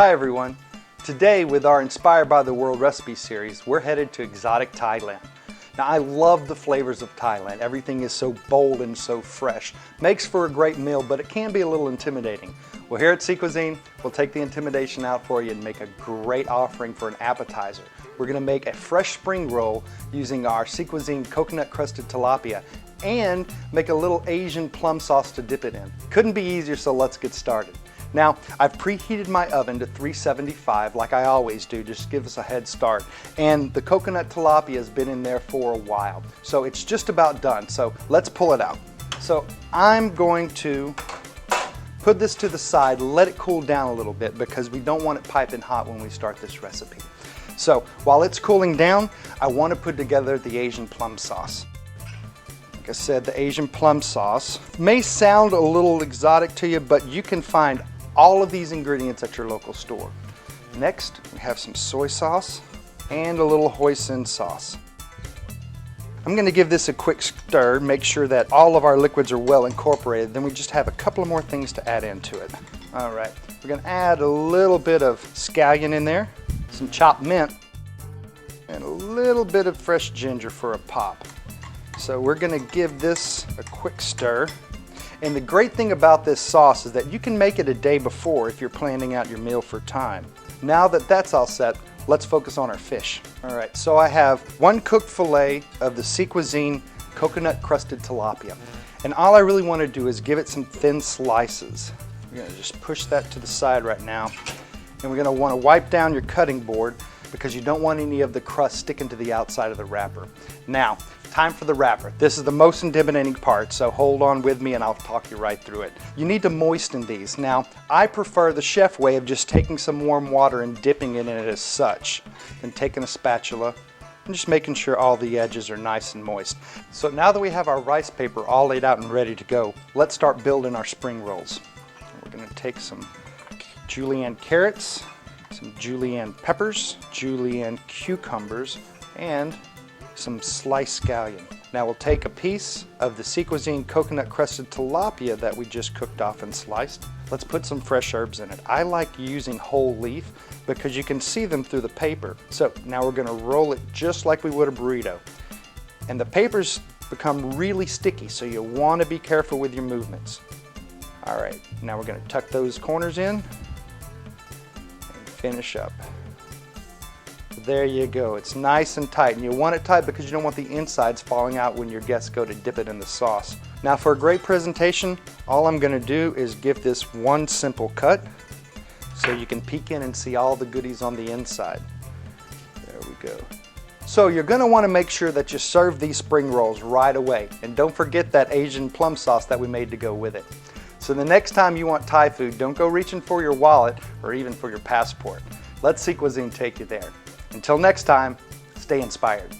Hi everyone. Today with our Inspired by the World recipe series, we're headed to exotic Thailand. Now I love the flavors of Thailand. Everything is so bold and so fresh. Makes for a great meal, but it can be a little intimidating. Well, here at Sea Cuisine, we'll take the intimidation out for you and make a great offering for an appetizer. We're going to make a fresh spring roll using our Sea Cuisine coconut crusted tilapia and make a little Asian plum sauce to dip it in. Couldn't be easier, so let's get started. Now, I've preheated my oven to 375 like I always do, just to give us a head start. And the coconut tilapia has been in there for a while. So it's just about done. So let's pull it out. So I'm going to put this to the side, let it cool down a little bit because we don't want it piping hot when we start this recipe. So while it's cooling down, I want to put together the Asian plum sauce. Like I said, the Asian plum sauce may sound a little exotic to you, but you can find all of these ingredients at your local store. Next, we have some soy sauce and a little hoisin sauce. I'm going to give this a quick stir, make sure that all of our liquids are well incorporated. Then we just have a couple of more things to add into it. All right, we're going to add a little bit of scallion in there, some chopped mint, and a little bit of fresh ginger for a pop. So we're going to give this a quick stir. And the great thing about this sauce is that you can make it a day before if you're planning out your meal for time. Now that that's all set, let's focus on our fish. All right, so I have one cooked fillet of the Sea Cuisine coconut crusted tilapia. And all I really want to do is give it some thin slices. We're going to just push that to the side right now. And we're going to want to wipe down your cutting board because you don't want any of the crust sticking to the outside of the wrapper. Now, time for the wrapper. This is the most intimidating part, so hold on with me and I'll talk you right through it. You need to moisten these. Now, I prefer the chef way of just taking some warm water and dipping it in it as such, and taking a spatula and just making sure all the edges are nice and moist. So now that we have our rice paper all laid out and ready to go, let's start building our spring rolls. We're going to take some julienne carrots, some julienne peppers, julienne cucumbers, and some sliced scallion. Now we'll take a piece of the Sea Cuisine coconut crusted tilapia that we just cooked off and sliced. Let's put some fresh herbs in it. I like using whole leaf because you can see them through the paper. So now we're going to roll it just like we would a burrito. And the papers become really sticky, so you want to be careful with your movements. All right, now we're going to tuck those corners in and finish up. There you go. It's nice and tight, and you want it tight because you don't want the insides falling out when your guests go to dip it in the sauce. Now for a great presentation, all I'm going to do is give this one simple cut so you can peek in and see all the goodies on the inside. There we go. So you're going to want to make sure that you serve these spring rolls right away, and don't forget that Asian plum sauce that we made to go with it. So the next time you want Thai food, don't go reaching for your wallet or even for your passport. Let Sea Cuisine take you there. Until next time, stay inspired.